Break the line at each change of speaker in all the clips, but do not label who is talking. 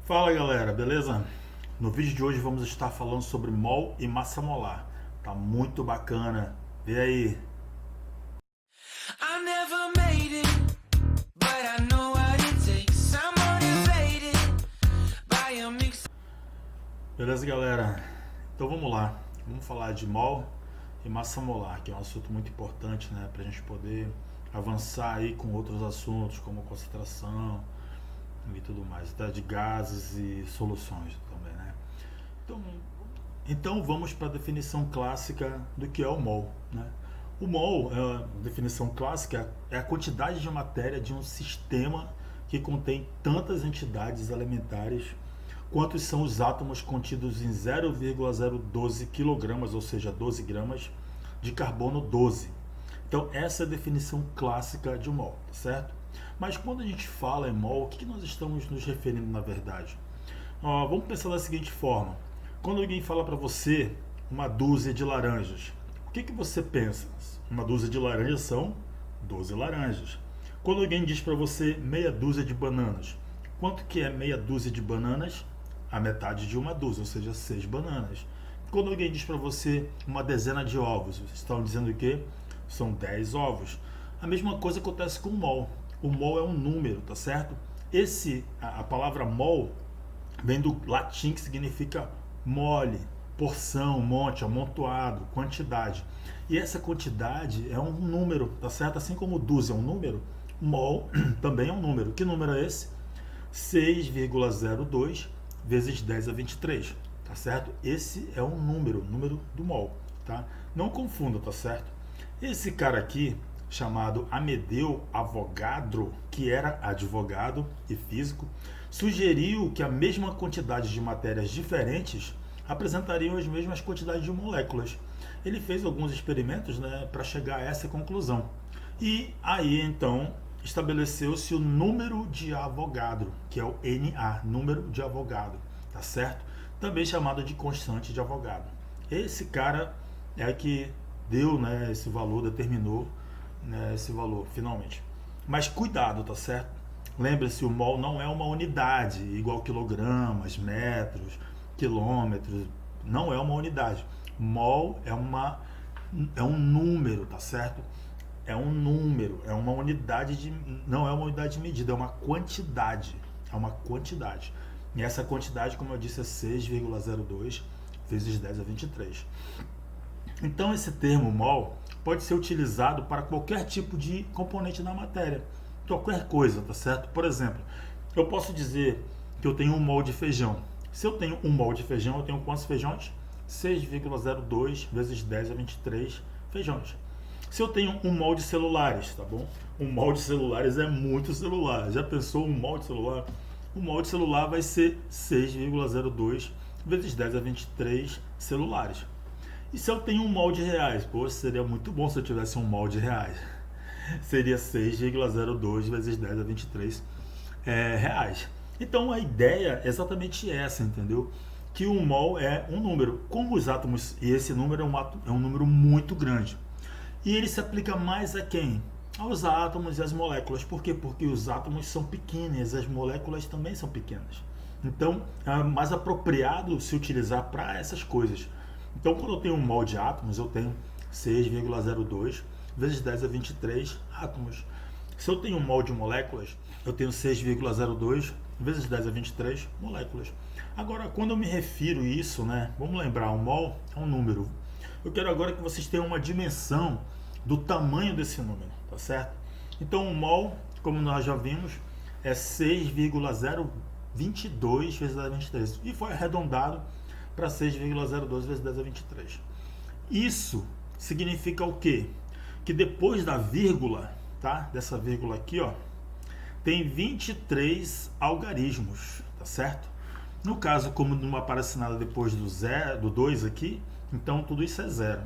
Fala galera, beleza? No vídeo de hoje vamos estar falando sobre mol e massa molar. Tá muito bacana. Vê aí.
I never made it, but I know what it takes. I'm motivated by a mix.
Beleza, galera? Então vamos lá. Vamos falar de mol e massa molar, que é um assunto muito importante, né, pra gente poder avançar aí com outros assuntos, como concentração e tudo mais, tá? De gases e soluções também, né? Então, então vamos para a definição clássica do que é o mol, né? O mol, a definição clássica, é a quantidade de matéria de um sistema que contém tantas entidades elementares quantos são os átomos contidos em 0,012 kg, ou seja, 12 gramas de carbono 12. Então essa é a definição clássica de mol, certo? Mas quando a gente fala em mol, o que nós estamos nos referindo na verdade? Vamos pensar da seguinte forma: quando alguém fala para você uma dúzia de laranjas, o que você pensa? Uma dúzia de laranjas são 12 laranjas. Quando alguém diz para você meia dúzia de bananas, quanto que é meia dúzia de bananas? A metade de uma dúzia, ou seja, 6 bananas. Quando alguém diz para você uma dezena de ovos, vocês estão dizendo o quê? São 10 ovos. A mesma coisa acontece com o mol. O mol é um número, tá certo? A palavra mol vem do latim, que significa mole, porção, monte, amontoado, quantidade. E essa quantidade é um número, tá certo? Assim como dúzia é um número, mol também é um número. Que número é esse? 6,02 vezes 10 a 23, tá certo? Esse é um número do mol, tá? Não confunda, tá certo? Esse cara aqui, chamado Amedeo Avogadro, que era advogado e físico, sugeriu que a mesma quantidade de matérias diferentes apresentariam as mesmas quantidades de moléculas. Ele fez alguns experimentos, né, para chegar a essa conclusão. E aí então estabeleceu-se o número de Avogadro, que é o Na, número de Avogadro, tá certo? Também chamado de constante de Avogadro. Esse cara é que deu, né, esse valor, determinou, né, esse valor finalmente. Mas cuidado, tá certo? Lembre-se, o mol não é uma unidade igual quilogramas, metros, quilômetros. Não é uma unidade. Mol é um número, tá certo? É um número, é uma unidade de, não é uma unidade de medida, é uma quantidade. É uma quantidade. E essa quantidade, como eu disse, é 6,02 vezes 10 a 23. Então esse termo mol pode ser utilizado para qualquer tipo de componente da matéria, qualquer coisa, tá certo? Por exemplo, eu posso dizer que eu tenho um mol de feijão. Se eu tenho um mol de feijão, eu tenho quantos feijões? 6,02 vezes 10 a 23 feijões. Se eu tenho um mol de celulares, tá bom? Um mol de celulares é muito celular. Já pensou um mol de celular? O mol de celular vai ser 6,02 vezes 10 a 23 celulares. E se eu tenho um molde de reais? Poxa, seria muito bom se eu tivesse um molde de reais. Seria 6,02 vezes 10 a 23 reais. Então a ideia é exatamente essa, entendeu? Que o mol é um número. Como os átomos, e esse número é um número muito grande. E ele se aplica mais a quem? Aos átomos e às moléculas. Por quê? Porque os átomos são pequenos, as moléculas também são pequenas. Então é mais apropriado se utilizar para essas coisas. Então, quando eu tenho um mol de átomos, eu tenho 6,02 vezes 10 a 23 átomos. Se eu tenho um mol de moléculas, eu tenho 6,02 vezes 10 a 23 moléculas. Agora, quando eu me refiro a isso, né, vamos lembrar, um mol é um número. Eu quero agora que vocês tenham uma dimensão do tamanho desse número, tá certo? Então, um mol, como nós já vimos, é 6,022 vezes 10 a 23. E foi arredondado para 6,02 vezes 10 a 23. Isso significa o quê? Que depois da vírgula, tá? Dessa vírgula aqui, ó, tem 23 algarismos, tá certo? No caso, como não aparece nada depois do 0, do 2 aqui, então tudo isso é zero.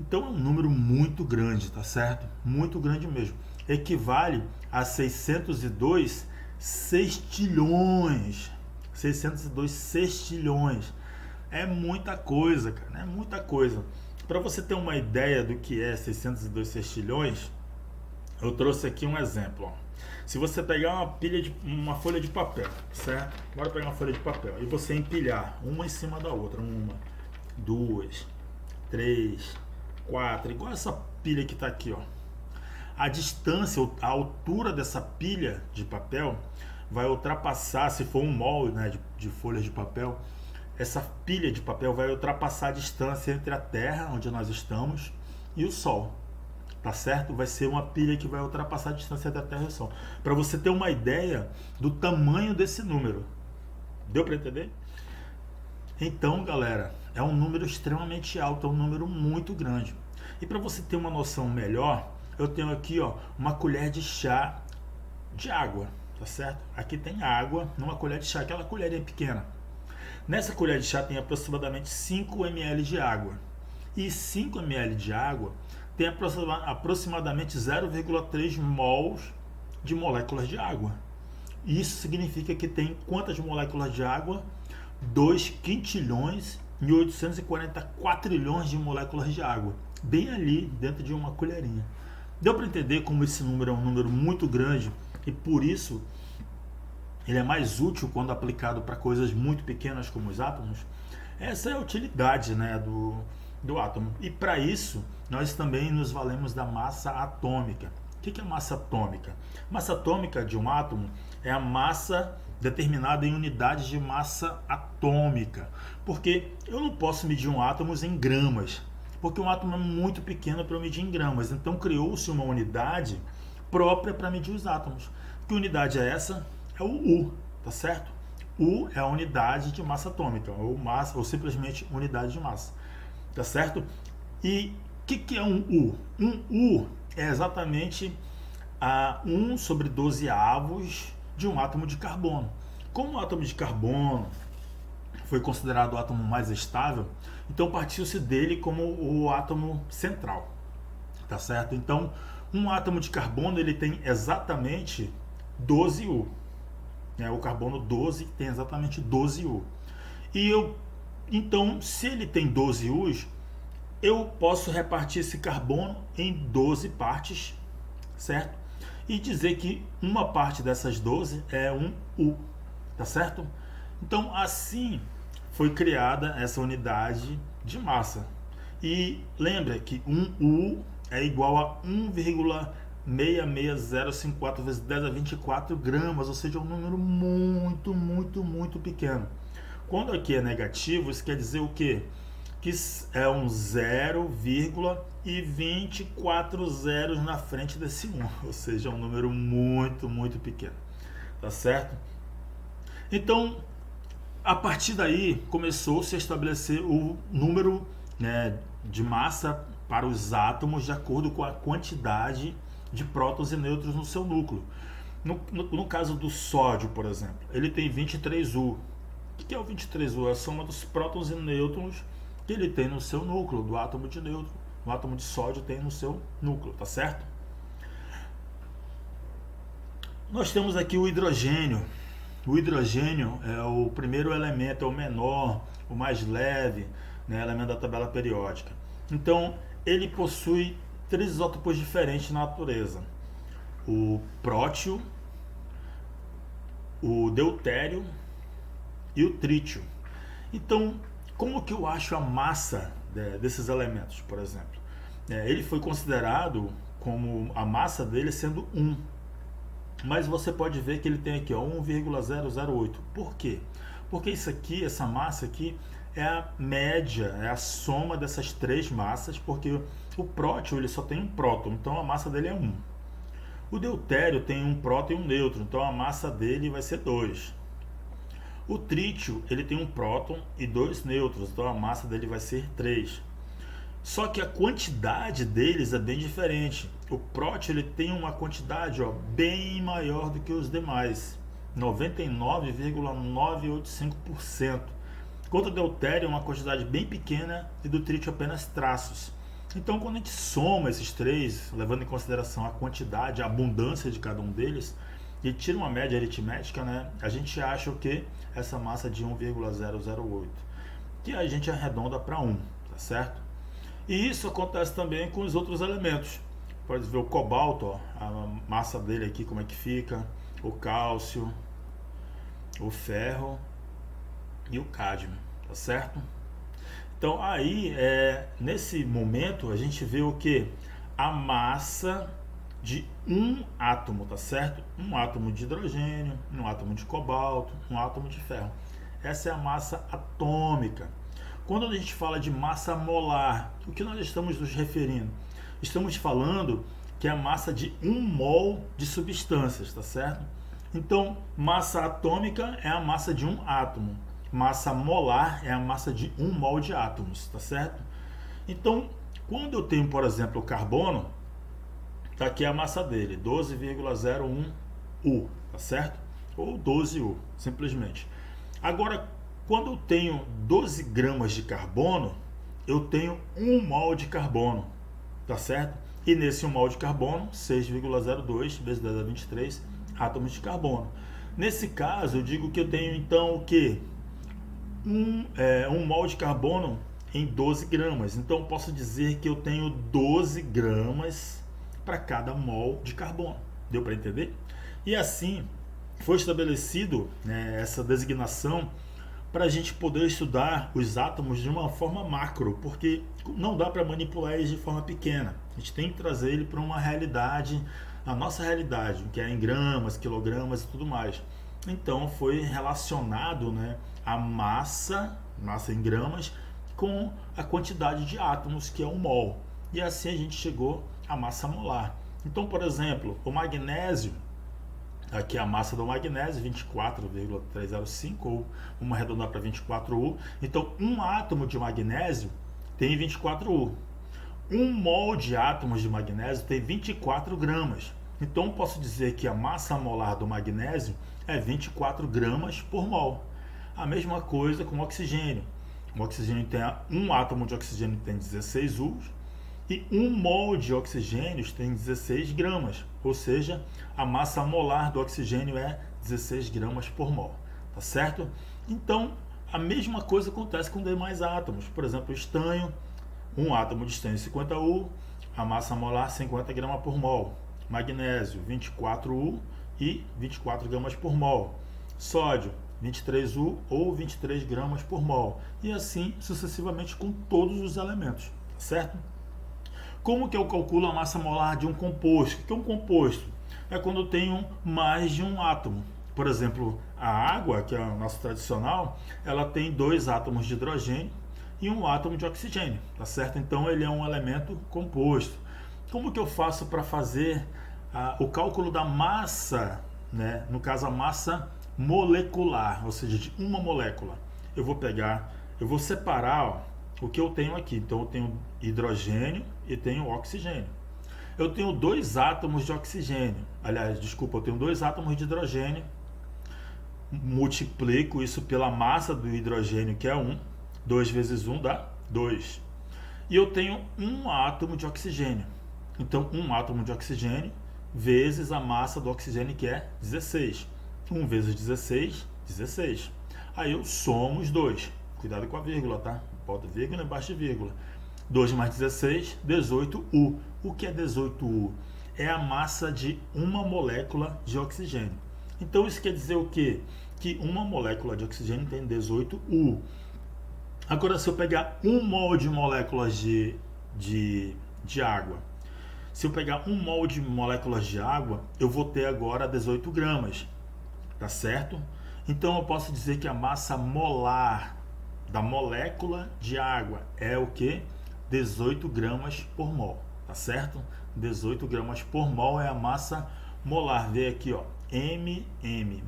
Então é um número muito grande, tá certo? Muito grande mesmo. Equivale a 602 sextilhões. 602 sextilhões. É muita coisa, cara, é muita coisa. Para você ter uma ideia do que é 602 sextilhões, eu trouxe aqui um exemplo. Ó. Se você pegar uma folha de papel, certo? Bora pegar uma folha de papel e você empilhar uma em cima da outra, uma, duas, três, quatro, igual essa pilha que está aqui, ó. A distância, a altura dessa pilha de papel vai ultrapassar, se for um molde, né, de folhas de papel, essa pilha de papel vai ultrapassar a distância entre a Terra, onde nós estamos, e o Sol. Tá certo? Vai ser uma pilha que vai ultrapassar a distância da Terra e o Sol. Para você ter uma ideia do tamanho desse número. Deu para entender? Então, galera, é um número extremamente alto, é um número muito grande. E para você ter uma noção melhor, eu tenho aqui, ó, uma colher de chá de água, tá certo? Aqui tem água numa colher de chá, aquela colherinha pequena. Nessa colher de chá tem aproximadamente 5 ml de água. E 5 ml de água tem aproximadamente 0,3 mols de moléculas de água. Isso significa que tem quantas moléculas de água? 2 quintilhões e 840 quatrilhões de moléculas de água. Bem ali dentro de uma colherinha. Deu para entender como esse número é um número muito grande e por isso ele é mais útil quando aplicado para coisas muito pequenas como os átomos? Essa é a utilidade, né, do átomo. E para isso, nós também nos valemos da massa atômica. O que é massa atômica? Massa atômica de um átomo é a massa determinada em unidades de massa atômica. Porque eu não posso medir um átomo em gramas, porque um átomo é muito pequeno para eu medir em gramas. Então criou-se uma unidade própria para medir os átomos. Que unidade é essa? É o U, tá certo? U é a unidade de massa atômica, ou simplesmente unidade de massa. Tá certo? E o que é um U? Um U é exatamente 1 sobre 12 avos de um átomo de carbono. Como o átomo de carbono foi considerado o átomo mais estável, então partiu-se dele como o átomo central. Tá certo? Então, um átomo de carbono ele tem exatamente 12 U. O carbono 12 tem exatamente 12 U. Então, se ele tem 12 U's, eu posso repartir esse carbono em 12 partes, certo? E dizer que uma parte dessas 12 é um U, tá certo? Então, assim foi criada essa unidade de massa. E lembra que um U é igual a 1,66054 vezes 10 a 24 gramas, ou seja, um número muito, muito, muito pequeno. Quando aqui é negativo, isso quer dizer o quê? Que é um 0,24 zeros na frente desse 1, ou seja, um número muito, muito pequeno. Tá certo? Então, a partir daí, começou-se a estabelecer o número, né, de massa para os átomos de acordo com a quantidade de prótons e nêutrons no seu núcleo. No caso do sódio, por exemplo, ele tem 23U. O que é o 23U? É a soma dos prótons e nêutrons que ele tem no seu núcleo, do átomo de nêutron, o átomo de sódio tem no seu núcleo, tá certo? Nós temos aqui o hidrogênio. O hidrogênio é o primeiro elemento, é o menor, o mais leve, né, elemento da tabela periódica. Então, ele possui 3 isótopos diferentes na natureza: o prótio, o deutério e o trítio. Então, como que eu acho a massa desses elementos, por exemplo? Ele foi considerado como a massa dele sendo 1. Mas você pode ver que ele tem aqui, ó, 1,008. Por quê? Porque isso aqui, essa massa aqui, é a média, é a soma dessas 3 massas, porque o prótio ele só tem um próton, então a massa dele é 1. O deutério tem um próton e um nêutron, então a massa dele vai ser 2. O trítio ele tem um próton e 2 nêutrons, então a massa dele vai ser 3. Só que a quantidade deles é bem diferente. O prótio ele tem uma quantidade, ó, bem maior do que os demais, 99,985%. Enquanto o deutério é uma quantidade bem pequena e do trítio apenas traços. Então, quando a gente soma esses 3, levando em consideração a quantidade, a abundância de cada um deles, e tira uma média aritmética, né, a gente acha o que? Essa massa de 1,008, que a gente arredonda para 1, tá certo? E isso acontece também com os outros elementos. Pode ver o cobalto, ó, a massa dele aqui como é que fica, o cálcio, o ferro e o cádmio, tá certo? Então aí, nesse momento, a gente vê o que? A massa de um átomo, tá certo? Um átomo de hidrogênio, um átomo de cobalto, um átomo de ferro. Essa é a massa atômica. Quando a gente fala de massa molar, o que nós estamos nos referindo? Estamos falando que é a massa de 1 mol de substâncias, tá certo? Então, massa atômica é a massa de um átomo. Massa molar é a massa de 1 mol de átomos, tá certo? Então, quando eu tenho, por exemplo, o carbono, tá aqui a massa dele, 12,01 U, tá certo? Ou 12U, simplesmente. Agora, quando eu tenho 12 gramas de carbono, eu tenho 1 mol de carbono, tá certo? E nesse 1 mol de carbono, 6,02 vezes 10 a 23 átomos de carbono. Nesse caso, eu digo que eu tenho então o que? Um mol de carbono em 12 gramas. Então, eu posso dizer que eu tenho 12 gramas para cada mol de carbono. Deu para entender? E assim, foi estabelecido, né, essa designação para a gente poder estudar os átomos de uma forma macro, porque não dá para manipular eles de forma pequena. A gente tem que trazer ele para uma realidade, a nossa realidade, que é em gramas, quilogramas e tudo mais. Então foi relacionado, né, a massa em gramas, com a quantidade de átomos, que é 1 mol. E assim a gente chegou à massa molar. Então, por exemplo, o magnésio, aqui a massa do magnésio, 24,305, ou vamos arredondar para 24U. Então, um átomo de magnésio tem 24U. 1 mol de átomos de magnésio tem 24 gramas. Então, posso dizer que a massa molar do magnésio é 24 gramas por mol. A mesma coisa com o oxigênio. O oxigênio tem um átomo de oxigênio tem 16 U e 1 mol de oxigênio tem 16 gramas, ou seja, a massa molar do oxigênio é 16 gramas por mol, tá certo? Então, a mesma coisa acontece com demais átomos. Por exemplo, o estânio, um átomo de estânio 50 U, a massa molar 50 gramas por mol. Magnésio, 24 U e 24 gramas por mol. Sódio, 23 U ou 23 gramas por mol. E assim sucessivamente com todos os elementos, tá certo? Como que eu calculo a massa molar de um composto? O que é um composto? É quando eu tenho mais de um átomo. Por exemplo, a água, que é a nossa tradicional, ela tem 2 átomos de hidrogênio e 1 átomo de oxigênio, tá certo? Então ele é um elemento composto. Como que eu faço para fazer o cálculo da massa, né? No caso a massa molecular, ou seja, de uma molécula? Eu vou separar, ó, o que eu tenho aqui. Então eu tenho hidrogênio e tenho oxigênio. Eu tenho 2 átomos de oxigênio. Aliás, desculpa, eu tenho 2 átomos de hidrogênio. Multiplico isso pela massa do hidrogênio, que é 1. 2 vezes 1 dá 2. E eu tenho 1 átomo de oxigênio. Então, 1 átomo de oxigênio vezes a massa do oxigênio, que é 16. 1 vezes 16, 16. Aí eu somo os dois. Cuidado com a vírgula, tá? Bota vírgula embaixo de vírgula. 2 mais 16, 18U. O que é 18U? É a massa de uma molécula de oxigênio. Então isso quer dizer o quê? Que uma molécula de oxigênio tem 18U. Agora, se eu pegar 1 mol de moléculas de água, se eu pegar 1 mol de moléculas de água, eu vou ter agora 18 gramas, tá certo? Então eu posso dizer que a massa molar da molécula de água é o que? 18 gramas por mol, tá certo? 18 gramas por mol é a massa molar. Vê aqui, ó,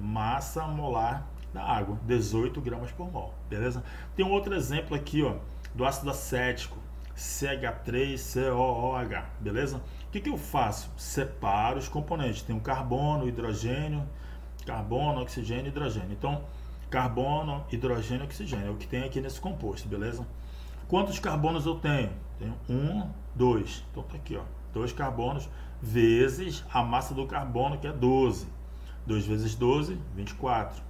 massa molar da água, 18 gramas por mol, beleza? Tem um outro exemplo aqui, ó, do ácido acético, CH3COOH, beleza? O que eu faço? Separo os componentes. Tem o carbono, hidrogênio, oxigênio e hidrogênio. Então, carbono, hidrogênio e oxigênio é o que tem aqui nesse composto, beleza? Quantos carbonos eu tenho? Tenho 1, 2. Então tá aqui, ó, 2 carbonos vezes a massa do carbono, que é 12. 2 vezes 12, 24.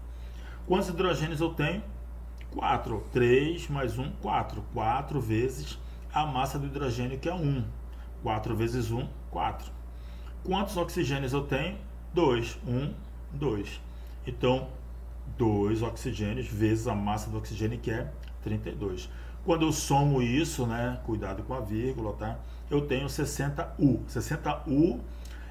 Quantos hidrogênios eu tenho? 4. 3 mais 1, 4. 4 vezes a massa do hidrogênio, que é 1. 4 vezes 1, 4. Quantos oxigênios eu tenho? 2. 1, 2. Então, 2 oxigênios vezes a massa do oxigênio, que é 32. Quando eu somo isso, né, cuidado com a vírgula, tá? Eu tenho 60U. 60U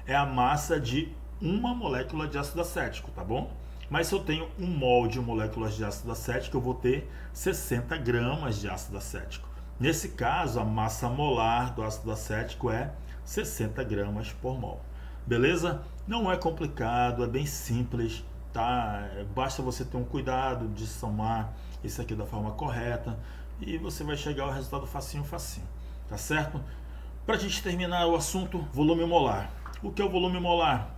é a massa de uma molécula de ácido acético, tá bom? Mas se eu tenho 1 mol de moléculas de ácido acético, eu vou ter 60 gramas de ácido acético. Nesse caso, a massa molar do ácido acético é 60 gramas por mol. Beleza? Não é complicado, é bem simples, tá? Basta você ter um cuidado de somar isso aqui da forma correta e você vai chegar ao resultado facinho, facinho, tá certo? Para a gente terminar o assunto, volume molar. O que é o volume molar?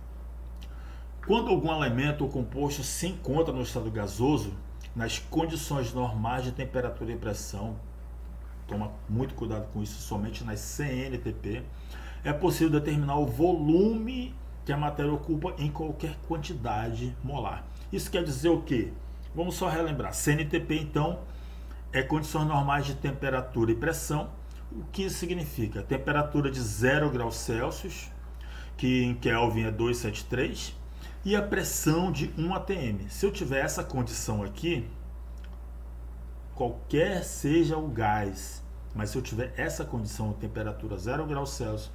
Quando algum elemento ou composto se encontra no estado gasoso, nas condições normais de temperatura e pressão, toma muito cuidado com isso, somente nas CNTP, é possível determinar o volume que a matéria ocupa em qualquer quantidade molar. Isso quer dizer o quê? Vamos só relembrar. CNTP, então, é condições normais de temperatura e pressão. O que isso significa? Temperatura de 0 graus Celsius, que em Kelvin é 273, e a pressão de 1 atm. Se eu tiver essa condição aqui, qualquer seja o gás, mas se eu tiver essa condição, temperatura 0 graus Celsius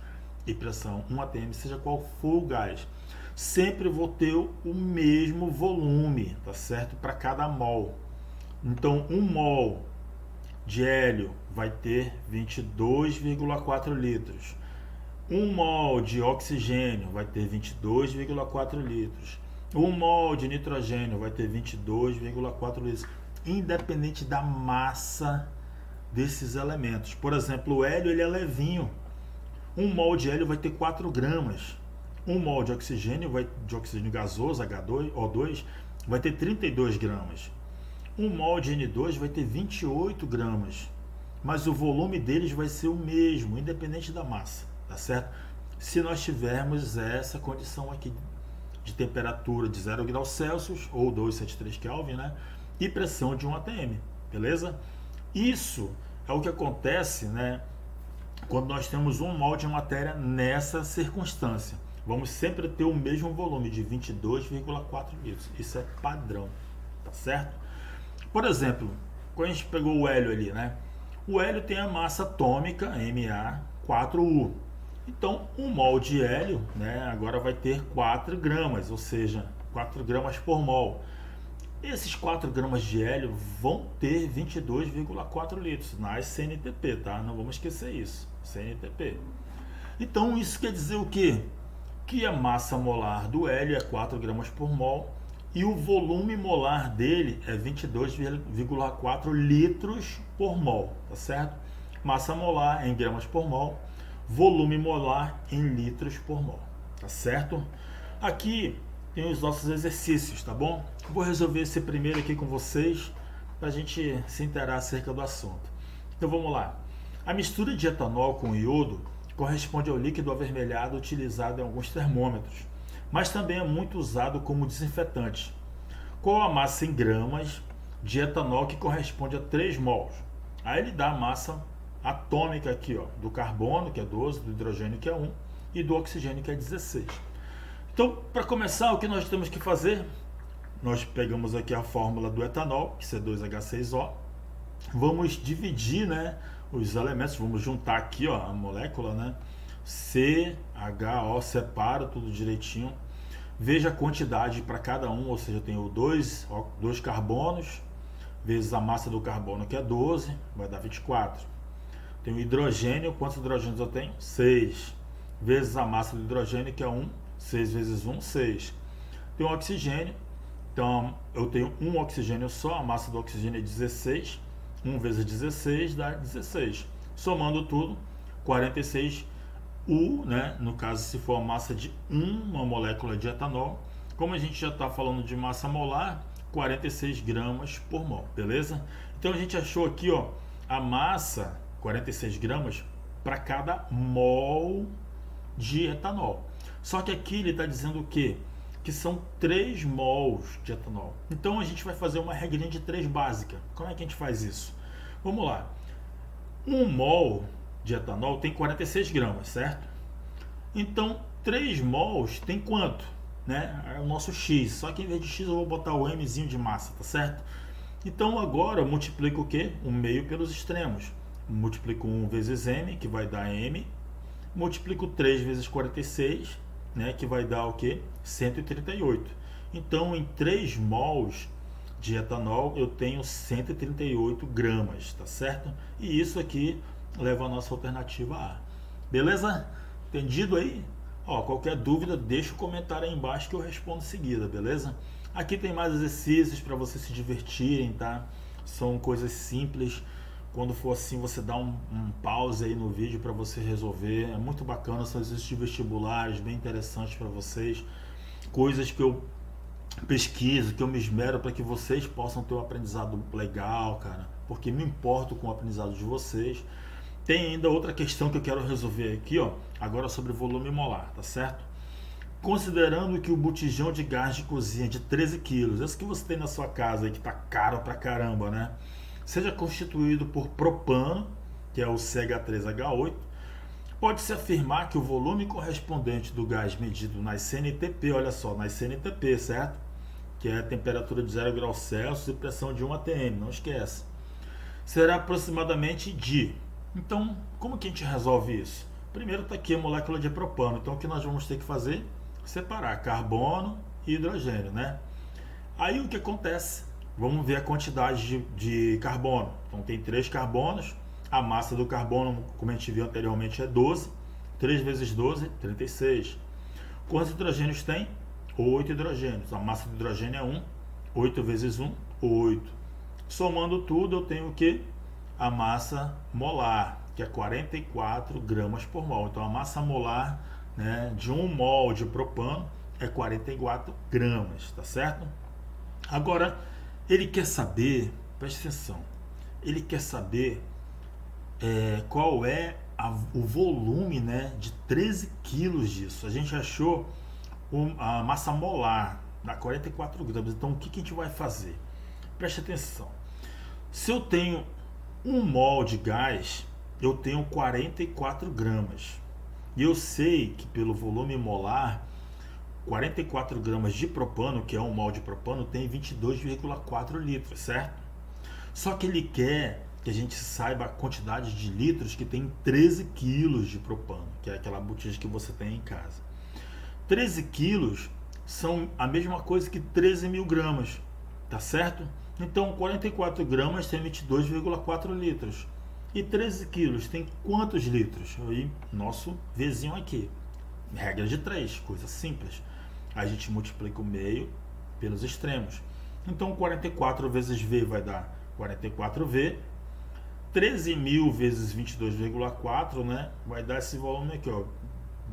e pressão 1 atm, seja qual for o gás, sempre vou ter o mesmo volume, tá certo? Para cada mol. Então, 1 mol de hélio vai ter 22,4 litros. 1 mol de oxigênio vai ter 22,4 litros. 1 mol de nitrogênio vai ter 22,4 litros, independente da massa desses elementos. Por exemplo, o hélio ele é levinho. 1 mol de hélio vai ter 4 gramas. 1 mol de oxigênio gasoso, H2, O2, vai ter 32 gramas. 1 mol de N2 vai ter 28 gramas. Mas o volume deles vai ser o mesmo, independente da massa, tá certo? Se nós tivermos essa condição aqui de temperatura de 0 graus Celsius, ou 273 Kelvin, né? E pressão de 1 atm, beleza? Isso é o que acontece, né, quando nós temos 1 mol de matéria nessa circunstância. Vamos sempre ter o mesmo volume de 22,4 litros. Isso é padrão, tá certo? Por exemplo, quando a gente pegou o hélio ali, né? O hélio tem a massa atômica, Ma4U. Então, 1 mol de hélio, né, agora vai ter 4 gramas, ou seja, 4 gramas por mol. Esses 4 gramas de hélio vão ter 22,4 litros nas CNTP, tá? Não vamos esquecer isso, CNTP. Então, isso quer dizer o quê? Que a massa molar do hélio é 4 gramas por mol e o volume molar dele é 22,4 litros por mol, tá certo? Massa molar em gramas por mol, volume molar em litros por mol, tá certo? Aqui tem os nossos exercícios, tá bom? Vou resolver esse primeiro aqui com vocês para a gente se inteirar acerca do assunto. Então vamos lá. A mistura de etanol com iodo corresponde ao líquido avermelhado utilizado em alguns termômetros, mas também é muito usado como desinfetante. Qual a massa em gramas de etanol que corresponde a 3 mols? Aí ele dá a massa atômica aqui, ó, do carbono, que é 12, do hidrogênio, que é 1, e do oxigênio, que é 16. Então, para começar, o que nós temos que fazer? Nós pegamos aqui a fórmula do etanol, que é C2H6O. Vamos dividir, né, os elementos, vamos juntar aqui, ó, a molécula, né? CHO, separa tudo direitinho. Veja a quantidade para cada um, ou seja, eu tenho dois carbonos, vezes a massa do carbono, que é 12, vai dar 24. Tenho hidrogênio, quantos hidrogênios eu tenho? 6. Vezes a massa do hidrogênio, que é 1, 6 vezes 1, 6. Tenho oxigênio, então eu tenho um oxigênio só, a massa do oxigênio é 16, 1 vezes 16 dá 16. Somando tudo, 46 U, né? No caso, se for a massa de uma molécula de etanol, como a gente já está falando de massa molar, 46 gramas por mol, beleza? Então a gente achou aqui, ó, a massa, 46 gramas para cada mol de etanol. Só que aqui ele está dizendo o quê? Que são 3 mols de etanol. Então a gente vai fazer uma regrinha de 3 básica. Como é que a gente faz isso? Vamos lá. 1 mol de etanol tem 46 gramas, certo? Então 3 mols tem quanto? Né? É o nosso X, só que em vez de X eu vou botar o Mzinho de massa, tá certo? Então agora eu multiplico o quê? O meio pelos extremos. Multiplico 1 vezes M, que vai dar M. Multiplico 3 vezes 46, né, que vai dar o quê? 138. Então, em 3 mols de etanol, eu tenho 138 gramas, tá certo? E isso aqui leva a nossa alternativa A. Beleza? Entendido aí? Ó, qualquer dúvida, deixa o comentário aí embaixo que eu respondo em seguida, beleza? Aqui tem mais exercícios para vocês se divertirem, tá? São coisas simples. Quando for assim, você dá um pause aí no vídeo para você resolver. É muito bacana, são exercícios vestibulares bem interessantes para vocês. Coisas que eu pesquiso, que eu me esmero para que vocês possam ter um aprendizado legal, cara. Porque me importo com o aprendizado de vocês. Tem ainda outra questão que eu quero resolver aqui, ó. Agora sobre volume molar, tá certo? Considerando que o botijão de gás de cozinha de 13 kg, esse que você tem na sua casa aí, que tá caro pra caramba, né? Seja constituído por propano, que é o CH3H8, pode-se afirmar que o volume correspondente do gás medido nas CNTP, olha só, nas CNTP, certo? Que é a temperatura de 0 graus Celsius e pressão de 1 atm, não esquece. Será aproximadamente de... Então, como que a gente resolve isso? Primeiro está aqui a molécula de propano, então o que nós vamos ter que fazer? Separar carbono e hidrogênio, né? Aí o que acontece? Vamos ver a quantidade de carbono. Então tem 3 carbonos, a massa do carbono, como a gente viu anteriormente, é 12. 3 vezes 12, 36. Quantos hidrogênios tem? 8 hidrogênios. A massa do hidrogênio é 1. 8 vezes 1, 8. Somando tudo, eu tenho o quê? A massa molar, que é 44 gramas por mol. Então a massa molar, né, de 1 mol de propano é 44 gramas, tá certo? Agora, ele quer saber, preste atenção, ele quer saber qual é o volume, né, de 13 quilos disso. A gente achou a massa molar, dá 44 gramas. Então o que a gente vai fazer? Preste atenção. Se eu tenho 1 mol de gás, eu tenho 44 gramas. E eu sei que pelo volume molar, 44 gramas de propano, que é 1 mol de propano, tem 22,4 litros, certo? Só que ele quer que a gente saiba a quantidade de litros que tem 13 quilos de propano, que é aquela botija que você tem em casa. 13 quilos são a mesma coisa que 13 mil gramas, tá certo? Então 44 gramas tem 22,4 litros. E 13 quilos tem quantos litros? Aí, nosso Vzinho aqui. Regra de 3, coisa simples. A gente multiplica o meio pelos extremos. Então 44 vezes V vai dar 44V. 13.000 vezes 22,4, né? Vai dar esse volume aqui, ó.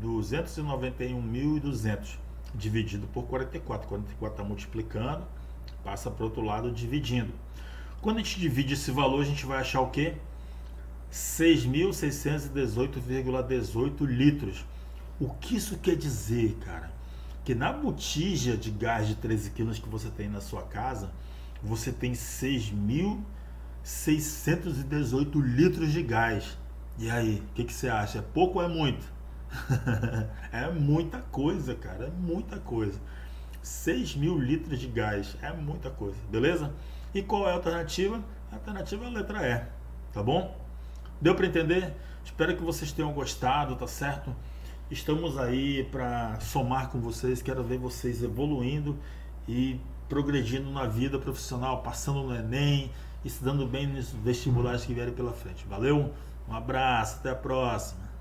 291.200 dividido por 44. 44 está multiplicando, passa para o outro lado dividindo. Quando a gente divide esse valor, a gente vai achar o quê? 6.618,18 litros. O que isso quer dizer, cara? Que na botija de gás de 13 quilos que você tem na sua casa, você tem 6.618 litros de gás. E aí, o que você acha? É pouco ou é muito? É muita coisa, cara, é muita coisa. 6.000 litros de gás, é muita coisa, beleza? E qual é a alternativa? A alternativa é a letra E, tá bom? Deu para entender? Espero que vocês tenham gostado, tá certo? Estamos aí para somar com vocês, quero ver vocês evoluindo e progredindo na vida profissional, passando no Enem e se dando bem nos vestibulares que vierem pela frente. Valeu? Um abraço, até a próxima.